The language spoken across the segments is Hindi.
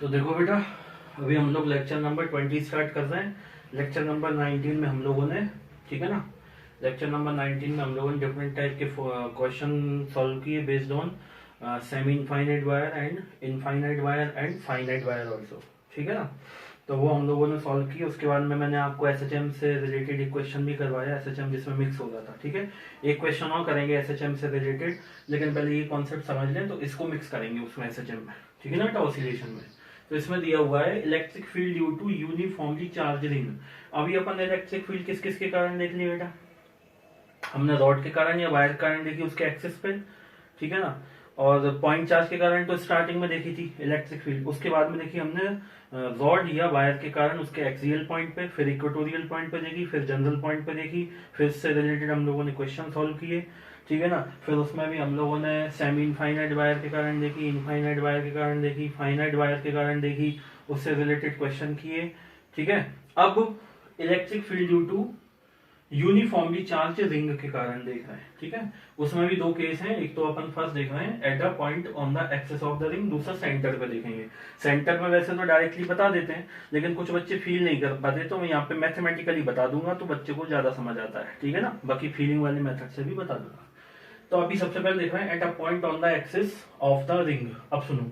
तो देखो बेटा, अभी हम लोग लेक्चर नंबर 20 स्टार्ट कर रहे हैं। लेक्चर नंबर 19 में हम लोगों ने, ठीक है ना, लेक्चर नंबर 19 में हम लोगों ने डिफरेंट टाइप के क्वेश्चन सॉल्व किए based on semi infinite wire and infinite wire and finite wire also, ठीक है ना। तो वो हम लोगों ने सॉल्व किए। उसके बाद में मैंने आपको एसएचएम से रिलेटेड एक क्वेश्चन भी करवाया, एसएचएम जिसमें मिक्स हो रहा था, ठीक है। एक क्वेश्चन और करेंगे एसएचएम से रिलेटेड, लेकिन पहले ये कॉन्सेप्ट समझ लें। तो इसको मिक्स करेंगे उसमें एसएचएम में, ठीक है ना बेटा, ऑसिलेशन में। तो इसमें दिया हुआ है electric field due to uniformly charge ring. अभी अपन इलेक्ट्रिक फील्ड किस किस के कारण देख लिए बेटा, हमने रॉड के कारण या वायर के कारण देखी उसके एक्सिस पे, ठीक है ना। और पॉइंट चार्ज के कारण तो स्टार्टिंग में देखी थी इलेक्ट्रिक फील्ड। उसके बाद में देखी हमने रॉड या वायर के कारण उसके एक्सियल पॉइंट पे, फिर इक्वेटोरियल पॉइंट पे देखी, फिर जनरल पॉइंट पे देखी, फिर इससे रिलेटेड हम लोगों ने क्वेश्चन सॉल्व किए, ठीक है ना। फिर उसमें भी हम लोगों ने सेमी इनफाइनाइट वायर के कारण देखी, इनफाइनाइट वायर के कारण देखी, फाइनाइट वायर के कारण देखी, उससे रिलेटेड क्वेश्चन किए, ठीक है। अब electric field due to uniformly charge ring के कारण देख रहे हैं, ठीक है। उसमें भी दो केस हैं। एक तो अपन फर्स्ट देख रहे हैं at a point on the axis of the ring, दूसरा सेंटर पे देखेंगे। सेंटर पे वैसे तो डायरेक्टली बता देते हैं, लेकिन कुछ बच्चे फील नहीं कर पाते, तो मैं यहाँ पे मैथमेटिकली बता दूंगा तो बच्चे को ज्यादा समझ आता है, ठीक है ना। बाकी फीलिंग वाले मेथड से भी बता दूंगा। तो अभी सबसे पहले देख रहे हैं at a point on the axis of the ring. अब सुनो,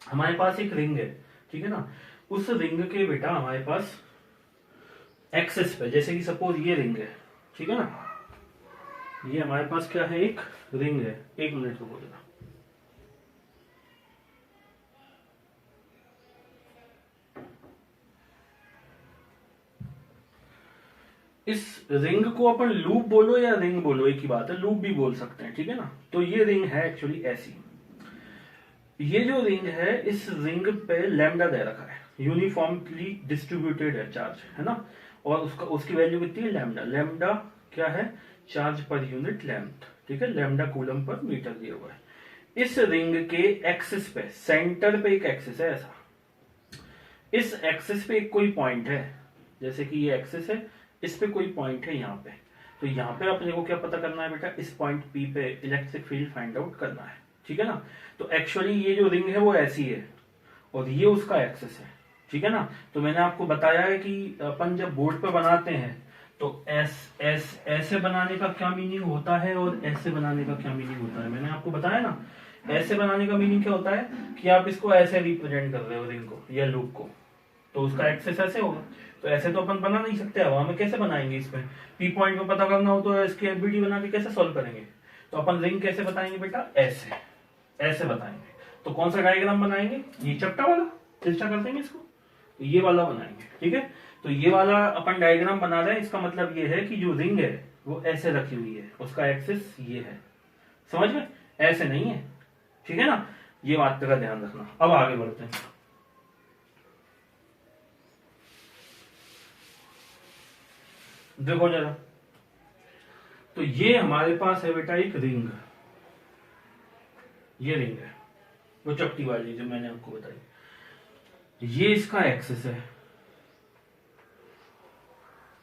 हमारे पास एक रिंग है, ठीक है ना। उस रिंग के बेटा हमारे पास एक्सिस पे, जैसे कि सपोज ये रिंग है, ठीक है ना, ये हमारे पास क्या है, एक रिंग है। एक मिनट रुको जरा। इस रिंग को अपन लूप बोलो या रिंग बोलो, एक ही बात है, लूप भी बोल सकते हैं, ठीक है ना। तो ये रिंग है एक्चुअली ऐसी। ये जो रिंग है, इस रिंग पे लैम्डा दे रखा है, यूनिफॉर्मली डिस्ट्रीब्यूटेड है चार्ज, है ना। और उसका उसकी वैल्यू कितनी है, लैम्डा। लैम्डा क्या है, चार्ज पर यूनिट लेंथ, ठीक है। लैम्डा कूलम पर मीटर दिया हुआ है। इस रिंग के एक्सिस पे, सेंटर पे एक एक्सिस है ऐसा, इस एक्सिस पे एक कोई पॉइंट है, जैसे कि ये एक्सिस है, इस पे कोई पॉइंट है यहाँ पे। तो यहाँ पे अपने को क्या पता करना है बेटा, इस पॉइंट पी पे इलेक्ट्रिक फील्ड फाइंड आउट करना है, ठीक है ना। तो एक्चुअली ये जो रिंग है वो ऐसी है और ये उसका एक्सिस है, ठीक है ना। तो मैंने आपको बताया है कि अपन जब बोर्ड पे बनाते हैं तो ऐसे बनाने का क्या मीनिंग होता है और ऐसे बनाने का क्या मीनिंग होता है, मैंने आपको बताया ना। ऐसे बनाने का मीनिंग क्या होता है कि आप इसको ऐसे रिप्रेजेंट कर रहे हो रिंग को या लूप को, तो उसका एक्सेस ऐसे होगा। तो ऐसे तो अपन बना नहीं सकते, हवा में कैसे बनाएंगे। इसमें पी पॉइंट में पता करना हो तो इसकी एफबीटी बना के कैसे सॉल्व करेंगे। तो अपन रिंग कैसे बताएंगे बेटा, ऐसे ऐसे बताएंगे। तो कौन सा डायग्राम बनाएंगे, ये चपटा वाला, चर्चा करते हैं इसको, तो ये वाला बनाएंगे, ठीक है। तो ये वाला अपन डायग्राम बना रहे हैं, इसका मतलब ये है कि जो रिंग है वो ऐसे रखी हुई है, उसका एक्सिस ये है, समझ में, ऐसे नहीं है, ठीक है ना। ये बात का ध्यान रखना। अब आगे बढ़ते हैं। देखो जरा, तो ये हमारे पास है बेटा एक रिंग, ये रिंग है वो चपटी वाली जो मैंने आपको बताई। ये इसका एक्सिस है,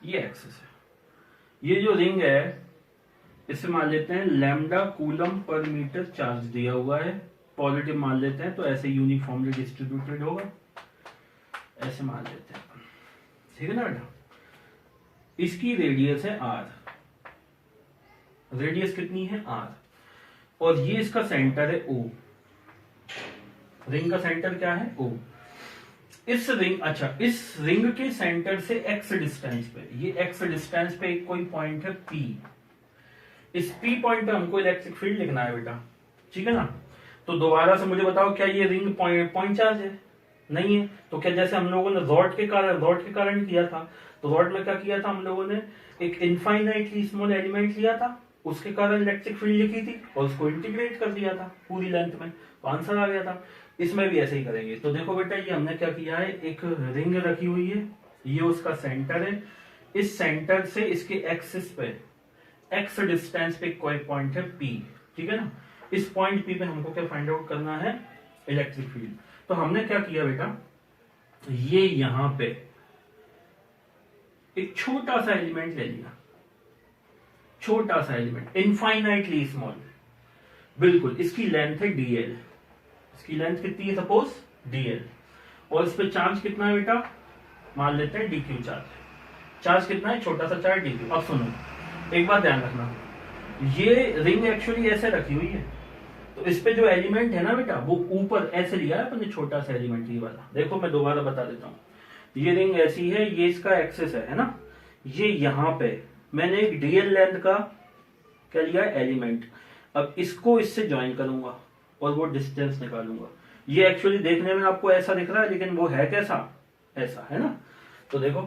ये एक्सिस है। ये जो रिंग है इसे मान लेते हैं lambda coulomb per meter charge दिया हुआ है, पॉजिटिव मान लेते हैं, तो ऐसे यूनिफॉर्मली डिस्ट्रीब्यूटेड होगा, ऐसे मान लेते हैं, ठीक है ना बेटा। इसकी रेडियस है आर, रेडियस कितनी है आर, और ये इसका सेंटर है ओ। रिंग का सेंटर क्या है, ओ। इस रिंग, अच्छा, इस रिंग के सेंटर से एक्स डिस्टेंस पे, ये एक्स डिस्टेंस पे एक कोई पॉइंट है पी। इस पी पॉइंट पे हमको इलेक्ट्रिक फील्ड लिखना है बेटा, ठीक है ना। तो दोबारा से मुझे बताओ, क्या ये रिंग पॉइंट चार्ज है, नहीं है। तो क्या जैसे हम लोगों ने रॉड के कारण किया था, तो रॉड में क्या किया था हम लोगों ने, एक इनफाइनाइटली स्मॉल एलिमेंट लिया था, उसके कारण इलेक्ट्रिक फील्ड लिखी थी और उसको इंटीग्रेट कर दिया था पूरी लेंथ में, तो आंसर आ गया था। इसमें भी ऐसे ही करेंगे। तो देखो बेटा, ये हमने क्या किया है, एक रिंग रखी हुई है, ये उसका सेंटर है, इस सेंटर से इसके एक्सिस पे एक्स डिस्टेंस पे कोई पॉइंट है पी, ठीक है ना। इस पॉइंट पी पे हमको क्या फाइंड आउट करना है, इलेक्ट्रिक फील्ड। तो हमने क्या किया बेटा, ये यहां पे एक छोटा सा एलिमेंट ले लिया, छोटा सा एलिमेंट, इनफाइनाइटली स्मॉल, बिल्कुल। इसकी लेंथ है डीएल, इसकी लेंथ कितनी है, सपोज डीएल। और इस पे चार्ज कितना है बेटा, मान लेते हैं dq चार्ज कितना है, छोटा सा चार्ज dq। अब सुनो एक बात ध्यान रखना, ये रिंग एक्चुअली ऐसे रखी हुई है, तो इस पे जो एलिमेंट है ना बेटा वो ऊपर ऐसे लिया है अपने, छोटा सा एलिमेंट ये वाला। देखो मैं दोबारा बता देता हूँ, ये रिंग ऐसी है, ये इसका एक्सेस है ना, ये यहाँ पे मैंने एक डीएल लेंथ का क्या लिया एलिमेंट, अब इसको इससे ज्वाइन करूंगा और वो डिस्टेंस निकालूंगा। ये एक्चुअली देखने में आपको ऐसा दिख रहा है, लेकिन वो है कैसा, ऐसा है ना। तो देखो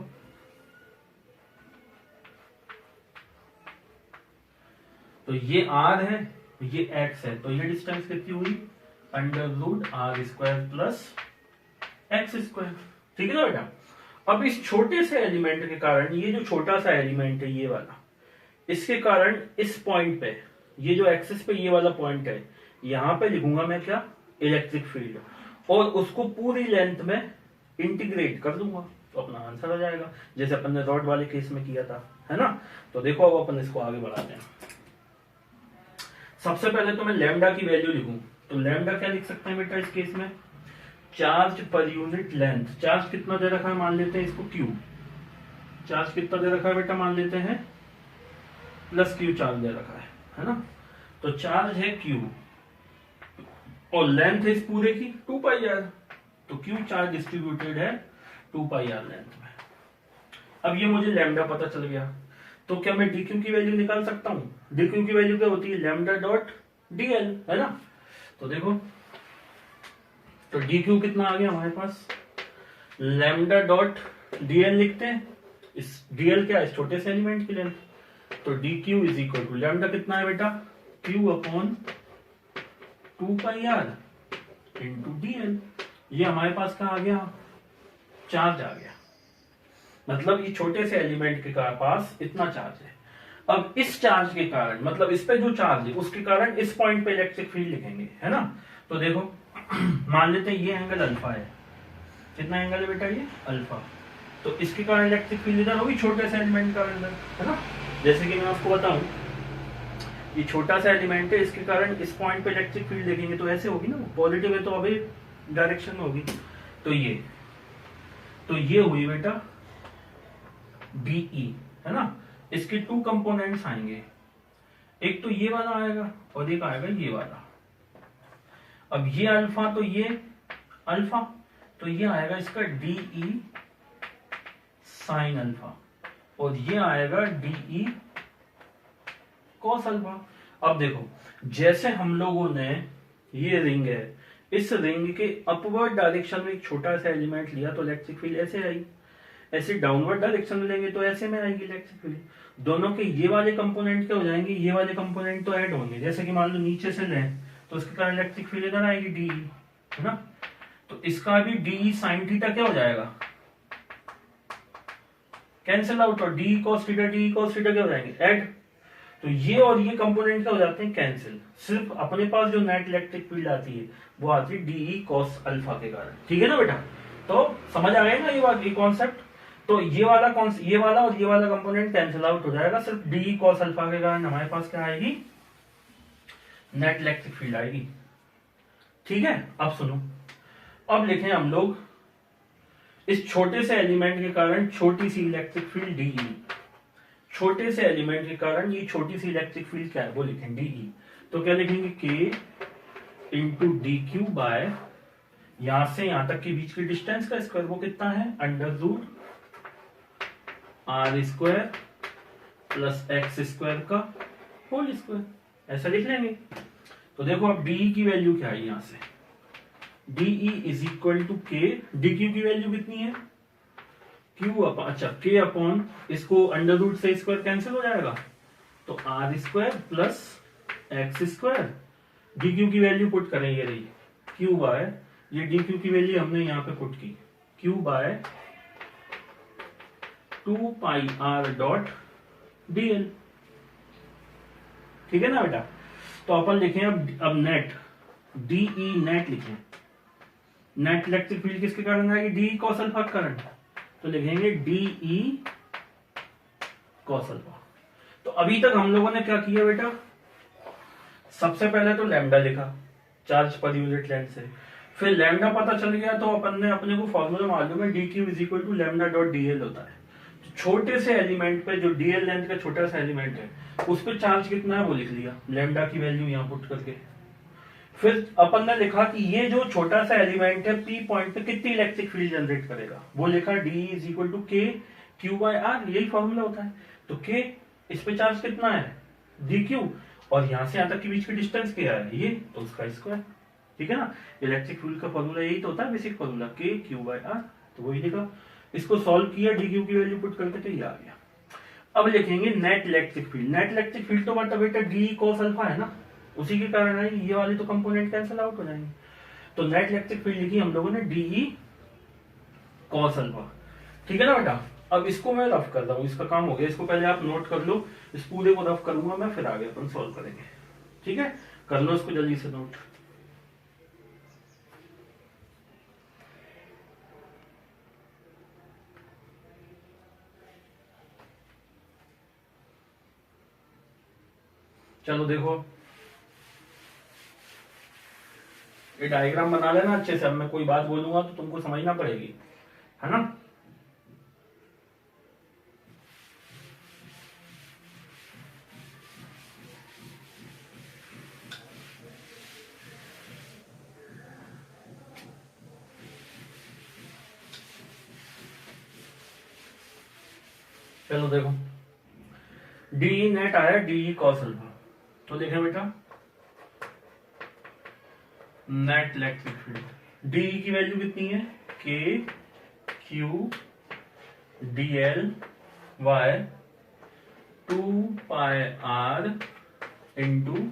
तो ये r है, ये x है, तो ये डिस्टेंस कितनी हुई, √r² प्लस x²। ठीक है ना बेटा। अब इस छोटे से एलिमेंट के कारण, ये जो छोटा सा एलिमेंट है ये वाला, इसके कारण इस पॉइंट पे, ये जो एक्सिस पे ये वाला पॉइंट है, यहां पे लिखूंगा मैं क्या, इलेक्ट्रिक फील्ड, और उसको पूरी लेंथ में इंटीग्रेट कर दूंगा तो अपना आंसर आ जाएगा, जैसे अपन ने रॉड वाले केस में किया था, है ना। तो देखो अब अपन इसको आगे बढ़ाते हैं। सबसे पहले तो मैं लैम्डा की वैल्यू लिखूं, तो लैम्डा क्या लिख सकते हैं बेटा इस केस में, charge per unit length. Charge कितना दे रखा है, मान लेते हैं इसको Q। चार्ज कितना दे रखा है बेटा, मान लेते हैं +Q चार्ज दे रखा है ना। तो चार्ज है Q और लेंथ है इस पूरे की 2πr, तो Q चार्ज डिस्ट्रीब्यूटेड है 2πr लेंथ में। अब ये मुझे लैम्डा पता चल गया, तो क्या मैं dq की वैल्यू निकाल सकता हूं। dq की वैल्यू क्या होती है, लैम्डा डॉट dl, है ना। तो देखो तो dq कितना आ गया हमारे पास, लैम्डा डॉट dl लिखते हैं, इस dl क्या है, छोटे से एलिमेंट की लेंथ, तो dq is equal to lambda कितना है बेटा, q upon 2πr into dl। ये हमारे पास क्या आ गया, चार्ज आ गया, मतलब ये छोटे से एलिमेंट के पास इतना चार्ज है। अब इस चार्ज के कारण, मतलब इस पे जो चार्ज है उसके कारण इस पॉइंट पे इलेक्ट्रिक फील्ड लिखेंगे, है ना। तो देखो मान लेते हैं ये एंगल अल्फा है, कितना एंगल है बेटा ये अल्फा, तो इसके कारण इलेक्ट्रिक फील्ड इधर होगी, छोटे से एलिमेंट का अंदर, है ना। जैसे कि मैं आपको बताऊं, ये छोटा सा एलिमेंट है, इसके कारण इस पॉइंट पे इलेक्ट्रिक फील्ड देखेंगे तो ऐसे होगी ना, पॉजिटिव है तो अभी डायरेक्शन में होगी। तो ये हुई बेटा DE, है ना। इसके 2 कंपोनेंट्स आएंगे, एक तो ये वाला आएगा और एक आएगा ये वाला। अब ये अल्फा तो ये अल्फा, तो ये आएगा इसका DE साइन अल्फा, और ये आएगा DE कॉस अल्फा। अब देखो जैसे हम लोगों ने, ये रिंग है, इस रिंग के अपवर्ड डायरेक्शन में एक छोटा सा एलिमेंट लिया तो इलेक्ट्रिक फील्ड ऐसे आई, ऐसे डाउनवर्ड डायरेक्शन में लेंगे तो ऐसे में आएगी इलेक्ट्रिक फील्ड। दोनों के ये वाले कंपोनेंट क्या हो जाएंगे, ये वाले कंपोनेंट तो ऐड होंगे, जैसे कि मान लो नीचे से लें तो उसके कारण इलेक्ट्रिक फील्ड इधर आएगी DE, है ना। तो इसका भी DE साइन थीटा क्या हो जाएगा, कैंसिल आउट, और DE cos थीटा क्या हो जाएंगे, ऐड। तो ये और ये कंपोनेंट क्या हो जाते हैं, कैंसिल। सिर्फ अपने पास जो नेट इलेक्ट्रिक फील्ड आती है वो आती है DE cos अल्फा के कारण। ठीक है ना बेटा, तो समझ आ गया ना ये बात, ये कॉन्सेप्ट। तो ये वाला और ये वाला कंपोनेंट कैंसिल आउट हो जाएगा, सिर्फ DE cos अल्फा के कारण हमारे पास क्या आएगी, नेट इलेक्ट्रिक फील्ड आएगी। ठीक है, अब सुनो, अब लिखें हम लोग इस छोटे से एलिमेंट के कारण छोटी सी इलेक्ट्रिक फील्ड DE, छोटे से एलिमेंट के कारण ये छोटी सी इलेक्ट्रिक फील्ड क्या है वो लिखें DE। तो क्या लिखेंगे, K इंटू DQ बाय, यहां से यहां तक के बीच के डिस्टेंस का स्क्वायर, वो कितना है, √r² प्लस x² का होल स्क्वायर, ऐसा लिख लेंगे। तो देखो अब DE की वैल्यू क्या है, यहां से DE is equal to K, DQ की वैल्यू कितनी है, Q अपॉन, अच्छा K अपॉन, इसको अंडर रूट से स्क्वायर कैंसिल हो जाएगा, तो r² प्लस x²। DQ की वैल्यू पुट करें, ये रही Q बाय, ये DQ की वैल्यू हमने यहाँ पे पुट की, Q bye 2πr dot dl। ठीक है ना बेटा। तो अपन लिखें अब नेट, DE नेट लिखें, नेट इलेक्ट्रिक फील्ड किसके कारण आएगी, DE cos अल्फा के कारण, तो लिखेंगे DE cos अल्फा। तो अभी तक हम लोगों ने क्या किया बेटा, सबसे पहले तो लैम्डा लिखा चार्ज पर यूनिट लेंथ से, फिर लैम्डा पता चल गया तो अपने को फॉर्मूला मालूम है, d q is equal to lambda dot d l होता है। तो छोटे से एलिमेंट पे जो डीएल लेंथ का छोटा सा एलिमेंट है उस पे चार्ज कितना है वो लिख लिया, लैम्डा की वैल्यू यहाँ पुट करके। फिर अपन ने लिखा कि ये जो छोटा सा एलिमेंट है पी पॉइंट पे कितनी इलेक्ट्रिक फील्ड जनरेट करेगा, वो लिखा D is equal to K Q by are, यही फॉर्मूला होता है। तो के इस पे चार्ज कितना है डी क्यू, और यहां से यहां तक के बीच की डिस्टेंस क्या है ये, तो उसका स्क्वायर, ठीक है ना। इलेक्ट्रिक फील्ड का फॉर्मूला यही तो होता है बेसिक फॉर्मूला, के क्यू बाय आर, तो वही लिखा। इसको सॉल्व किया डी क्यू की वैल्यू पुट करके तो ये आ गया। अब लिखेंगे net electric field. Net electric field तो मतलब बेटा डी कॉस अल्फा है ना, उसी के कारण है, ये वाली तो कंपोनेंट कैंसिल आउट हो जाएंगे। तो नेट इलेक्ट्रिक फील्ड लिखी हम लोगों ने डी कॉस अल्फा, ठीक है ना बेटा। अब इसको मैं रफ कर रहा हूं, इसका काम हो गया, इसको पहले आप नोट कर लो, इस पूरे को रफ करूंगा मैं, फिर आगे अपन सॉल्व करेंगे, ठीक है। कर लो इसको जल्दी से नोट। चलो देखो, ये डायग्राम बना लेना अच्छे से, अब मैं कोई बात बोलूंगा तो तुमको समझना पड़ेगी, है ना। चलो देखो, डी नेट आया डी कॉस अल्फा, तो देखें बेटा नेट इलेक्ट्रिक फील्ड डी की वैल्यू कितनी है, K Q d l y 2 pi are into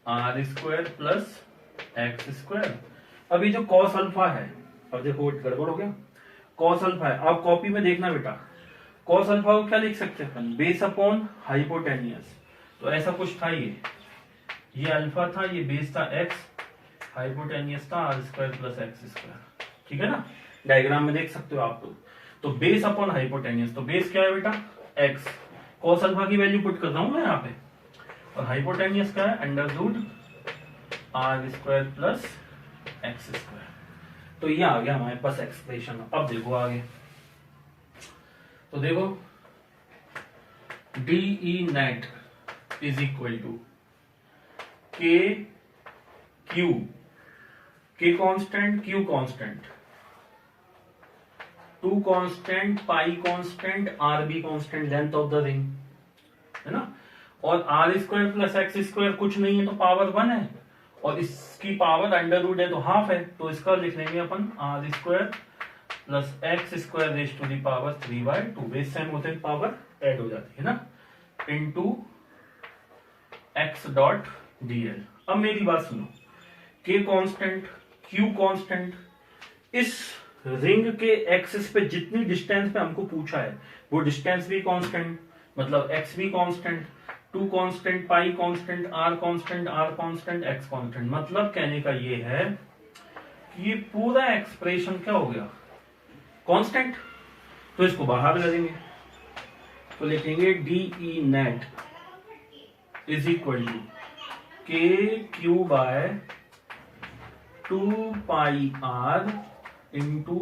are square plus x square. अभी जो कॉस अल्फा है, अब देखो गड़बड़ हो गया, कॉस अल्फा है, आप कॉपी में देखना बेटा, कॉस अल्फा को क्या लिख सकते हैं अपन, बेस अपॉन हाइपोटेनियस। तो ऐसा कुछ था, ये अल्फा था, ये बेस था एक्स, हाइपोटेनियस था r square plus x square, ठीक है ना। डायग्राम में देख सकते हो आप लोग। तो बेस अपॉन हाइपोटेनियस, तो बेस क्या है बेटा एक्स, कॉस अल्फा की वैल्यू पुट कर रहा हूं मैं यहाँ पे, और हाइपोटेनियस क्या है under root r square plus x square. तो ये आ गया हमारे पास एक्सप्रेशन। अब देखो आगे, तो देखो dE net is equal to K Q, K constant Q constant, 2 constant pi constant r b constant, length of the ring, है ना। और r square plus x square कुछ नहीं है तो पावर 1 है, और इसकी पावर अंडर रूट है तो हाफ है, तो इसका लिख लेंगे अपन R square plus x square raise to the power 3/2, base same होते हैं पावर ऐड हो जाती है ना, इनटू एक्स डॉट डीएल। अब मेरी बात सुनो, के कांस्टेंट क्यू कांस्टेंट, इस रिंग के एक्सिस पे जितनी डिस्टेंस पे हमको पूछा है वो डिस्टेंस भी कांस्टेंट, मतलब एक्स भी constant, 2 constant pi constant r constant x constant. मतलब कहने का ये है कि ये पूरा एक्सप्रेशन क्या हो गया कांस्टेंट। तो इसको बाहर करेंगे तो लिखेंगे d E net is equal to K Q by 2 pi are into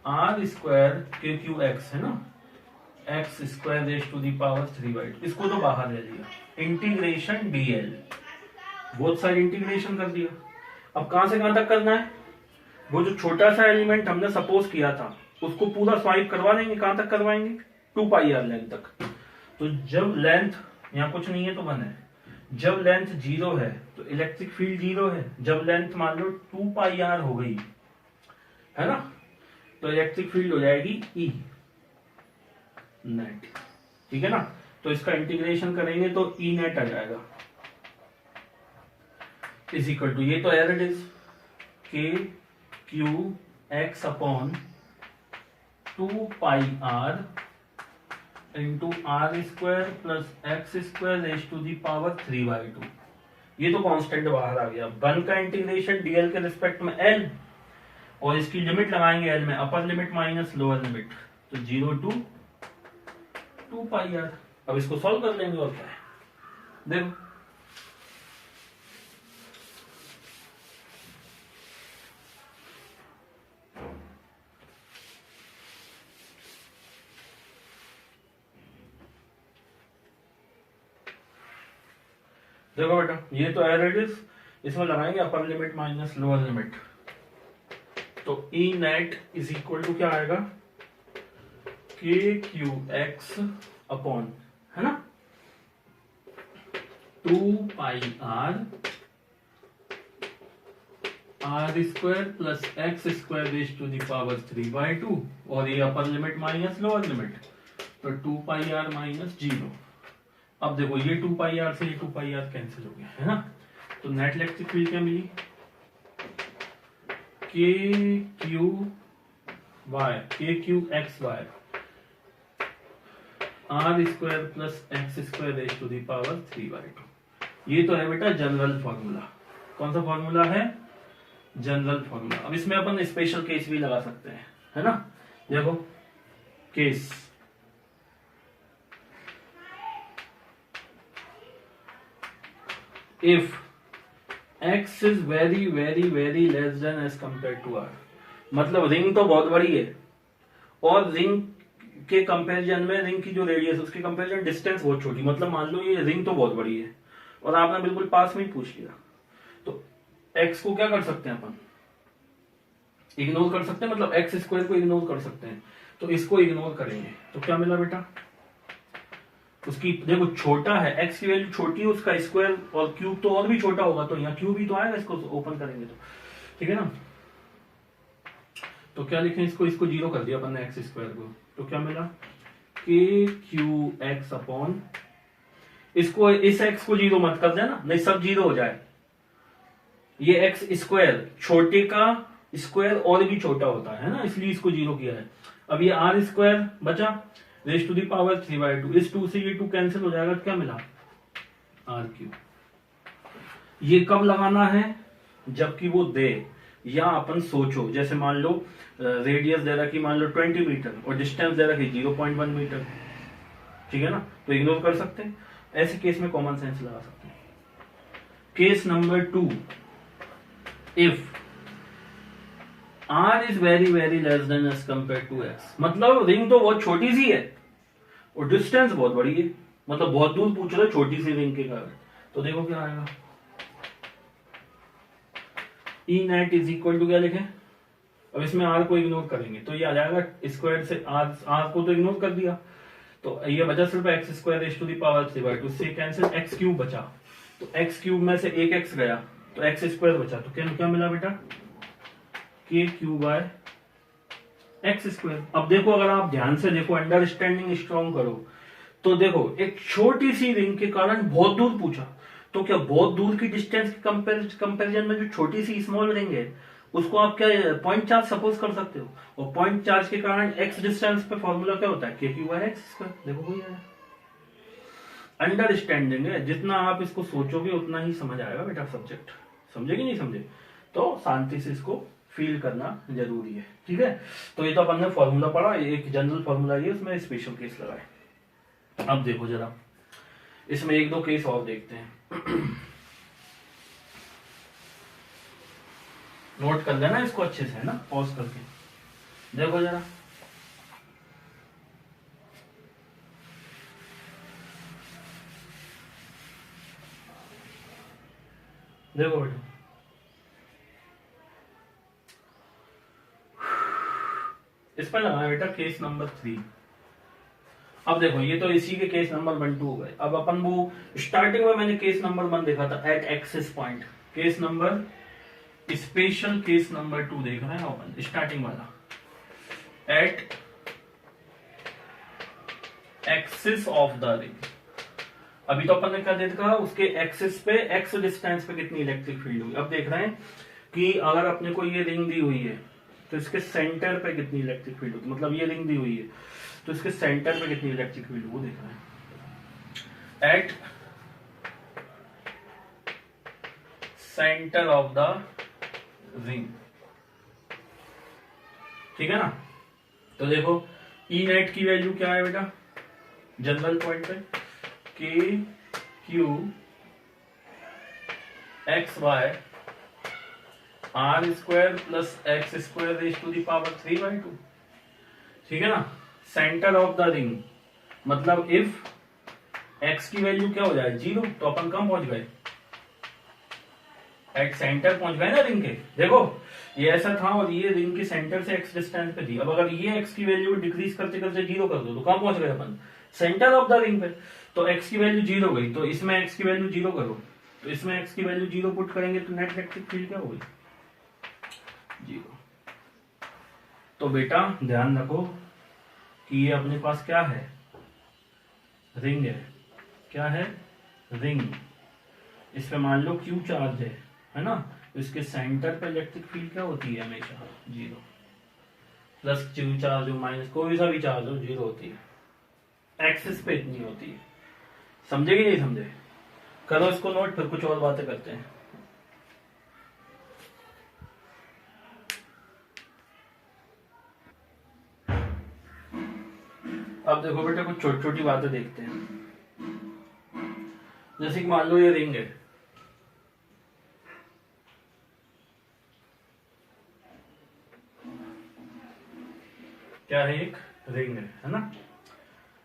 are square K Q X है ना, X square raise to the power 3/2, इसको तो बाहर ले लिया, इंटीग्रेशन डीएल, बहुत सारी इंटीग्रेशन कर दिया। अब कहां से कहां तक करना है, वो जो छोटा सा एलिमेंट हमने सपोज किया था उसको पूरा स्वाइप करवा देंगे, कहां तक करवाएंगे 2 पाई आर लेंथ तक। तो जब लेंथ यहाँ कुछ नहीं है तो 1 है, जब लेंथ 0 है तो इलेक्ट्रिक फील्ड 0 है, जब लेंथ मान लो 2 पाई आर हो गई है ना, तो इलेक्ट्रिक फील्ड हो जाएगी ई नेट, ठीक है ना। तो इसका इंटीग्रेशन करेंगे तो ई नेट आ जाएगा इज इक्वल टू, ये तो as it is K Q x upon 2 pi are into are square plus x square raise to the power 3/2। ये तो कांस्टेंट बाहर आ गया। 1 का इंटीग्रेशन डीएल के रिस्पेक्ट में एल, और इसकी लिमिट लगाएंगे एल में, upper limit minus lower limit, तो 0 to 2 पाई आर। अब इसको सॉल्व कर लेंगे और क्या है, देखो देखो बेटा, ये तो है रेडियस, इसमें लगाएंगे upper limit minus lower limit, तो E net is equal to क्या आएगा, के क्यू एक्स अपॉन, है ना, 2 pi R square plus x square raise to the power 3/2, और ये upper limit minus lower limit, तो 2 पाई आर माइनस 0। अब देखो ये 2 पाई आर से ये 2 पाई आर कैंसिल हो गया, है ना, तो नेट इलेक्ट्रिक फील्ड क्या मिली, K Q x y r square plus x square raise to the power 3/2। ये तो है बेटा जनरल फॉर्मूला। कौन सा फॉर्मूला है, जनरल फॉर्मूला। अब इसमें अपन स्पेशल केस भी लगा सकते हैं, है ना, देखो case, if x is very very very less than as compare to r, मतलब रिंग तो बहुत बड़ी है और रिंग के कंपैरिजन में रिंग की जो रेडियस उसके कंपैरिजन डिस्टेंस बहुत छोटी, मतलब मान लो ये रिंग तो बहुत बड़ी है और आपने बिल्कुल पास में ही पूछ लिया, तो x को क्या कर सकते हैं अपन, इग्नोर कर सकते हैं, मतलब एक्स स्क्वायर को इग्नोर कर सकते हैं, तो इसको इग्नोर करेंगे तो क्या मिला बेटा, उसकी देखो छोटा है, एक्स की वैल्यू छोटी है, उसका स्क्वायर और क्यूब तो और भी छोटा होगा, तो यहाँ क्यूब ही तो आएगा, इसको ओपन करेंगे तो, ठीक है ना, तो क्या लिखें इसको, इसको 0 कर दिया अपन ने एक्स स्क्वायर को, तो क्या मिला, के क्यू एक्स अपॉन, इसको इस एक्स को 0 मत कर देना, नहीं सब 0 हो जाए, ये एक्स स्क्वायर छोटे का स्क्वायर और भी छोटा होता है ना, इसलिए इसको 0 किया है। अब ये आर स्क्वायर बचा रेज टू द पावर 3/2, इस 2 से ये 2 कैंसिल हो जाएगा, क्या मिला, आर क्यू। ये कब लगाना है, जबकि वो दे, या अपन सोचो जैसे मान लो रेडियस दे रखी मान लो 20 मीटर और डिस्टेंस दे रखी 0.1 मीटर, ठीक है ना, तो इग्नोर कर सकते हैं, ऐसे केस में कॉमन सेंस लगा सकते हैं। Case number 2, if r is very very less than as compare to x, मतलब रिंग तो बहुत छोटी सी है और डिस्टेंस बहुत बड़ी है, मतलब बहुत दूर पूछ रहे छोटी सी रिंग के कारण, तो देखो क्या आएगा, ई नेट इज इक्वल टू क्या लिखें, अब इसमें r को इग्नोर करेंगे तो ये आ जाएगा स्क्वायर से r को तो इग्नोर कर दिया, तो ये बचा सिर्फ x square raise to the power 3/2, से कैंसिल एक्स क्यूब बचा, तो एक्स क्यूब में से एक एक्स गया तो एक्स स्क्वायर बचा, तो क्या मिला बेटा, K Q bye x square. अब देखो अगर आप ध्यान से देखो, अंडरस्टैंडिंग स्ट्रॉन्ग करो, तो देखो एक छोटी सी रिंग के कारण बहुत दूर पूछा, तो क्या बहुत दूर की डिस्टेंस के कंपैरिजन में जो छोटी सी स्मॉल रिंग है उसको आप क्या पॉइंट चार्ज सपोज कर सकते हो, और पॉइंट चार्ज के कारण एक्स डिस्टेंस पे फॉर्मूला क्या होता है, K Q bye x square. देखो कोई है अंडरस्टैंडिंग है, जितना आप इसको सोचोगे उतना ही समझ आएगा बेटा सब्जेक्ट, समझे कि नहीं समझे, तो शांति से इसको फील करना जरूरी है, ठीक है। तो ये तो अपन ने फॉर्मूला पढ़ा, एक जनरल फॉर्मूला ये, उसमें स्पेशल केस लगाए। अब देखो जरा इसमें एक दो केस और देखते हैं, नोट कर लेना इसको अच्छे से, है ना, पॉज करके देखो जरा, देखो बेटा इस पर लगाना बेटा केस नंबर 3। अब देखो ये तो इसी के केस नंबर 1 2 हो गए, अब अपन वो स्टार्टिंग में मैंने केस नंबर 1 देखा था at axis point, case number special case number 2 देख रहे हैं अपन, स्टार्टिंग वाला at axis of the ring. अभी तो अपन ने क्या देखा, उसके एक्सिस पे एक्स डिस्टेंस पे कितनी इलेक्ट्रिक फील्ड हुई। अब देख रहे हैं कि अगर अपने को ये रिंग दी हुई है तो इसके सेंटर पे कितनी इलेक्ट्रिक फील्ड होगी, मतलब ये रिंग दी हुई है तो इसके सेंटर पे कितनी इलेक्ट्रिक फील्ड वो देख रहे हैं at centre of the ring, ठीक है ना। तो देखो ई नेट की वैल्यू क्या है बेटा, जनरल पॉइंट पे K Q x y r square plus x square raise to the power 3/2, ठीक है ना। सेंटर ऑफ द रिंग मतलब इफ एक्स की वैल्यू क्या हो जाए 0, तो अपन कम पहुंच गए एट सेंटर पहुंच गए ना रिंग के। देखो ये ऐसा था और ये रिंग के सेंटर से एक्स डिस्टेंस पे थी। अब अगर ये एक्स की वैल्यू डिक्रीज करते करते 0 कर दो तो कहां पहुंच गए अपन, सेंटर ऑफ द रिंग पे। तो एक्स की वैल्यू 0 गई, तो इसमें एक्स की वैल्यू 0 करो, तो इसमें एक्स की वैल्यू 0 पुट करेंगे तो नेट इलेक्ट्रिक फील्ड क्या होगी, 0। तो बेटा ध्यान रखो कि ये अपने पास क्या है, रिंग है। क्या है, रिंग। इस पे मान लो क्यू चार्ज है ना, तो इसके सेंटर पे इलेक्ट्रिक फील्ड क्या होती है हमेशा, 0। प्लस क्यू चार्ज हो माइनस कोई सा भी चार्ज हो 0 होती है। एक्सिस पे इतनी होती है। समझे कि नहीं समझे? करो इसको नोट, फिर कुछ और बातें करते हैं। अब देखो बेटा कुछ छोटी छोटी बातें देखते हैं। जैसे कि मान लो ये रिंग है, क्या है, एक रिंग है ना।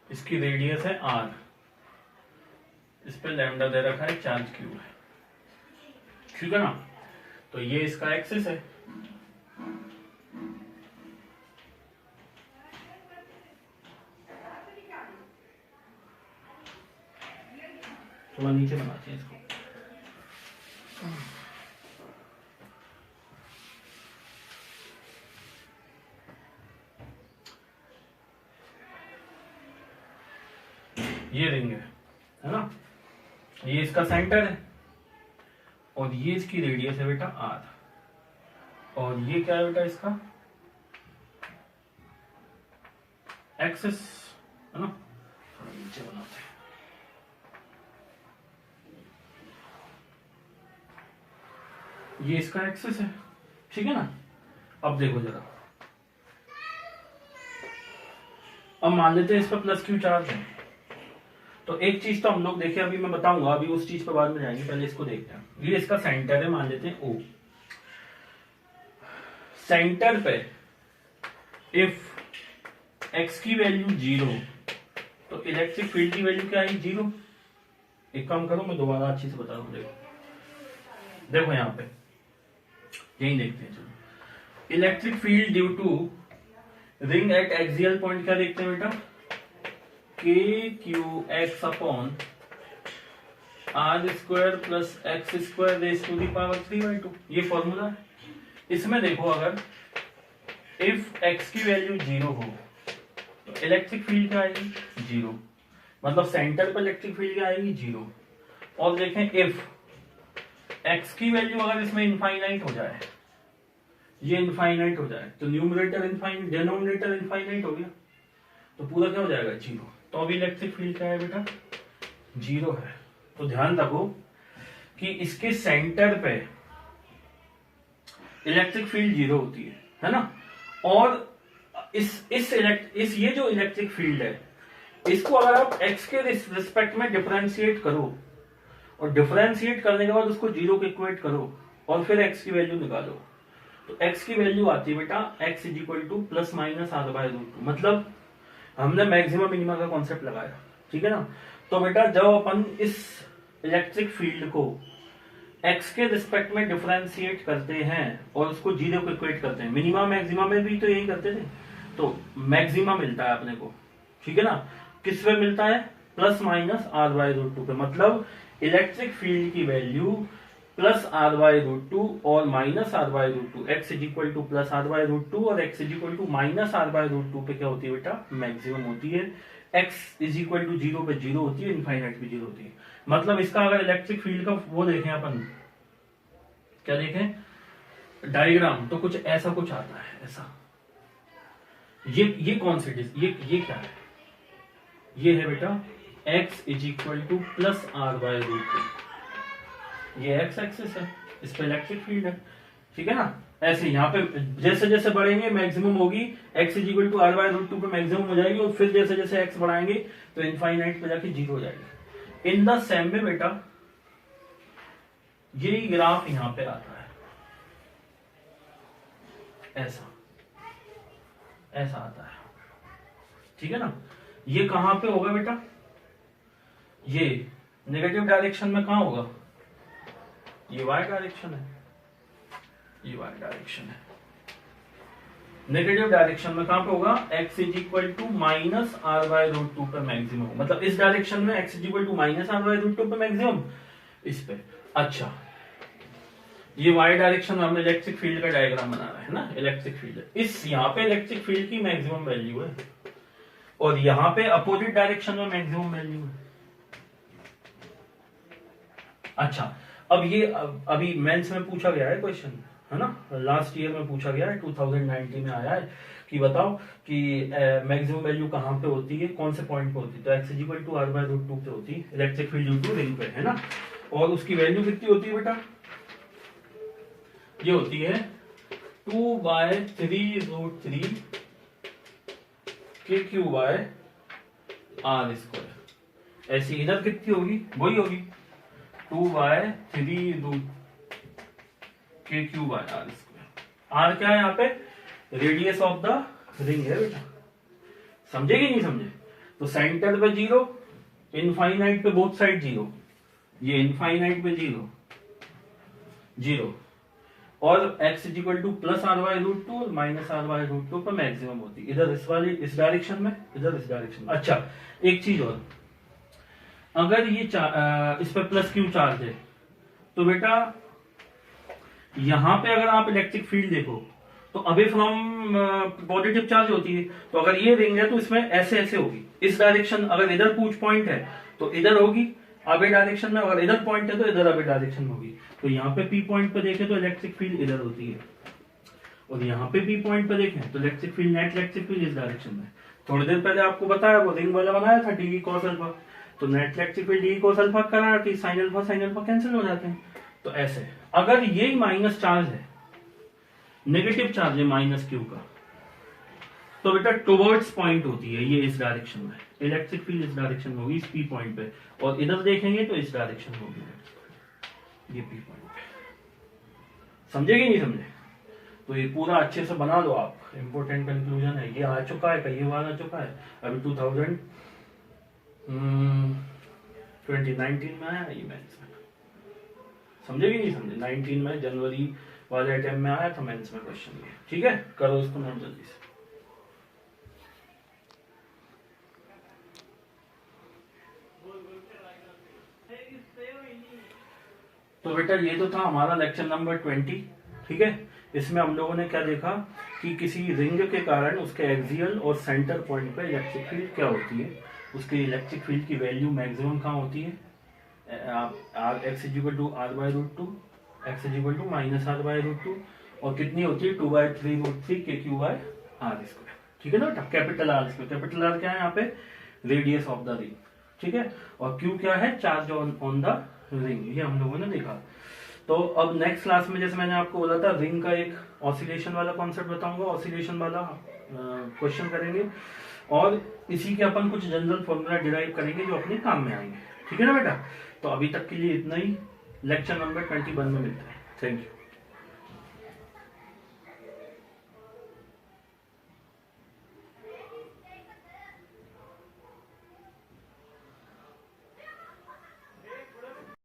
इसकी रेडियस है r, इस पे लैम्डा दे रखा है, चार्ज क्यू है, ठीक है ना। तो ये इसका एक्सिस है। थोड़ा नीचे बनाते हैं इसको। ये रिंग है ना, ये इसका सेंटर है और ये इसकी रेडियस है बेटा r, और ये क्या है बेटा इसका एक्सिस है ना। थोड़ा नीचे बनाते हैं। ये इसका एक्सिस है, ठीक है ना। अब देखो जरा, अब मान लेते हैं इस पर प्लस क्यू चार्ज है। तो एक चीज तो हम लोग देखे, अभी मैं बताऊंगा, अभी उस चीज पर बाद में जाएंगे, पहले इसको देखते हैं। ये इसका सेंटर है, मान लेते हैं O। सेंटर पे इफ x की वैल्यू 0 तो इलेक्ट्रिक फील्ड की वैल्यू क्या है, 0। एक काम करो, मैं दोबारा अच्छी से बता रहा हूं। देखो यहां पे यही देखते हैं। चलो, electric field due to ring at axial point क्या देखते हैं बेटा, K Q x upon r square plus x square raise to the power 3/2। ये फॉर्मूला है। इसमें देखो अगर इफ एक्स की वैल्यू 0 हो तो इलेक्ट्रिक फील्ड क्या आएगी, 0। मतलब सेंटर पर इलेक्ट्रिक फील्ड क्या आएगी, 0। और देखें इफ एक्स की वैल्यू अगर इसमें इनफाइनाइट हो जाए, ये इनफाइनाइट हो जाए, तो न्यूमरेटर इनफाइनाइट, डिनोमिनेटर इनफाइनाइट हो गया, तो पूरा क्या हो जाएगा, 0। तो अभी इलेक्ट्रिक फील्ड क्या है बेटा, 0 है। तो ध्यान रखो कि इसके सेंटर पे इलेक्ट्रिक फील्ड 0 होती है ना। और इस ये जो इलेक्ट्रिक फील्ड है, इसको अगर आप x के रिस्पेक्ट में डिफरेंशिएट करो और डिफरेंशिएट करने के बाद उसको 0 के इक्वेट करो और फिर x की वैल्यू निकालो, तो x की वैल्यू आती है बेटा x is equal to plus minus r/√2। मतलब हमने मैक्सिमम मिनिमम का कॉन्सेप्ट लगाया, ठीक है ना। तो बेटा जब अपन इस इलेक्ट्रिक फील्ड को x के रिस्पेक्ट में डिफरेंशिएट करते हैं और उसको 0 को इक्वेट करते हैं, मिनिमम मैक्सिमम में भी तो यही करते थे, तो मैक्सिमम मिलता है अपने को, ठीक है ना। किस पे मिलता है, प्लस माइनस r/√2 पे। मतलब इलेक्ट्रिक फील्ड की वैल्यू प्लस r/√2 और minus r/√2, x is equal to plus r/√2 और x is equal to minus r/√2 पे क्या होती है बेटा, मैक्सिमम होती है। x इज इक्वल टू 0 पे 0 होती है, इनफाइनाइट पे 0 होती है। मतलब इसका अगर इलेक्ट्रिक फील्ड का वो देखें अपन, क्या देखें डायग्राम, तो कुछ ऐसा कुछ आता है, ऐसा। ये कौन सी ये क्या है, ये है बेटा x is equal to plus r/√2। ये x एक्सिस है, इस पे इलेक्ट्रिक फील्ड है, ठीक है ना। ऐसे यहाँ पे जैसे जैसे बढ़ेंगे मैक्सिमम होगी, x is equal to r/√2 पे मैक्सिमम हो जाएगी, और फिर जैसे जैसे x बढ़ाएंगे तो इनफाइनाइट पे जाके 0 हो जाएगी। इन द सेम में बेटा यही ग्राफ यहां पे आता है, ऐसा ऐसा आता है, ठीक है ना। ये कहां पे होगा बेटा, ये नेगेटिव डायरेक्शन में कहां होगा, ये y डायरेक्शन है, ये y डायरेक्शन है। नेगेटिव डायरेक्शन में कहां पे होगा, x is equal to minus are by root two पे मैक्सिमम, मतलब इस डायरेक्शन में x is equal to minus are by root two पे मैक्सिमम, इस पे। अच्छा, ये y डायरेक्शन में हमने इलेक्ट्रिक फील्ड का डायग्राम बना रहा है ना, इलेक्ट्रिक फील्ड, इस यहाँ पे इलेक्ट्रिक फील्ड की मैक्सिमम वैल्यू है और यहाँ पे अपोजिट डायरेक्शन में मैक्सिमम वैल्यू है। अच्छा, अब ये अभी मेंस में पूछा गया है क्वेश्चन, है ना, लास्ट ईयर में पूछा गया है, 2019 में आया है कि बताओ कि मैक्सिमम वैल्यू कहाँ पे होती है, कौन से पॉइंट पे होती है, तो x equal to r by root two पे होती है electric field due to ring पे, है ना। और उसकी वैल्यू कितनी होती है बेटा, ये होती है 2/3√3 K Q by r square. ऐसी इधर कितनी होगी, वही होगी 2/3√3 K Q by r square. R क्या है यहाँ पे, रेडियस ऑफ द रिंग है बेटा, समझे कि नहीं समझे। तो सेंटर पे 0, इनफाइनाइट पे बोथ साइड 0, ये इनफाइनाइट पे 0 और x is equal to plus R by root two और minus are by root two पर मैक्सिमम होती है, इधर इस वाली इस डायरेक्शन में, इधर इस डायरेक्शन में। अच्छा, एक चीज और, अगर ये इस पर प्लस क्यू चार्ज है तो बेटा यहां पे अगर आप इलेक्ट्रिक फील्ड देखो तो अवे फ्रॉम पॉजिटिव चार्ज होती है, तो अगर ये रिंग है तो इसमें ऐसे ऐसे होगी, इस डायरेक्शन, अगर इधर पूछ पॉइंट है तो इधर होगी अवे डायरेक्शन में, अगर इधर पॉइंट है तो इधर अवे डायरेक्शन में होगी। तो यहाँ पे पी पॉइंट पे देखें तो इलेक्ट्रिक फील्ड इधर होती है और यहाँ पे पी पॉइंट पे देखें तो electric field, net electric field इस डायरेक्शन में। थोड़ी देर पहले आपको बताया वो रिंग वाला बनाया था डी कॉस अल्फा, तो net electric field D cos alpha करा कि साइन अल्फा कैंसिल हो जाते हैं। तो ऐसे अगर ये माइनस चार्ज है, नेगेटिव चार्ज है माइनस क्यू का, तो बेटा टुवर्ड्स पॉइंट होती है ये इस डायरेक्शन में, इलेक्ट्रिक फील्ड इस डायरेक्शन में होगी, इस पी पॉइंट पे, और इधर देखेंगे तो इस डायरेक्शन होगी ये पी पॉइंट पे। समझे कि नहीं समझे। तो ये पूरा अच्छे से बना लो आप, इंपॉर्टेंट कंक्लूजन है, ये आ चुका है, कई बार आ चुका है, अभी 2019 में आया ये मेंस में, समझे कि नहीं समझे। 19 में जनवरी वाले अटेम्प्ट में आया था मेंस में क्वेश्चन ये, ठीक है, करो इसको नोट जल्दी से। तो बेटा ये तो था हमारा लेक्चर नंबर 20, ठीक है। इसमें हम लोगों ने क्या देखा कि किसी रिंग के कारण उसके एक्सियल और सेंटर पॉइंट पे इलेक्ट्रिक फील्ड क्या होती है, उसकी इलेक्ट्रिक फील्ड की वैल्यू मैक्सिमम कहाँ होती है, x is equal to r by root two, x is equal to minus are by root two, और कितनी होती है 2/3√3 K Q by r square, ठीक है ना बेटा। Capital R square, capital R क्या है यहाँ पे, रेडियस ऑफ द रिंग, ठीक है, और क्यू क्या है, चार्ज ऑन द रिंग, ये हम लोगों ने देखा। तो अब नेक्स्ट क्लास में जैसे मैंने आपको बोला था रिंग का एक ऑसिलेशन वाला कॉन्सेप्ट बताऊंगा, ऑसिलेशन वाला क्वेश्चन करेंगे और इसी के अपन कुछ जनरल फॉर्मूला डिराइव करेंगे जो अपने काम में आएंगे, ठीक है ना बेटा। तो अभी तक के लिए इतना ही, लेक्चर नंबर 21 में मिलता है, थैंक यू।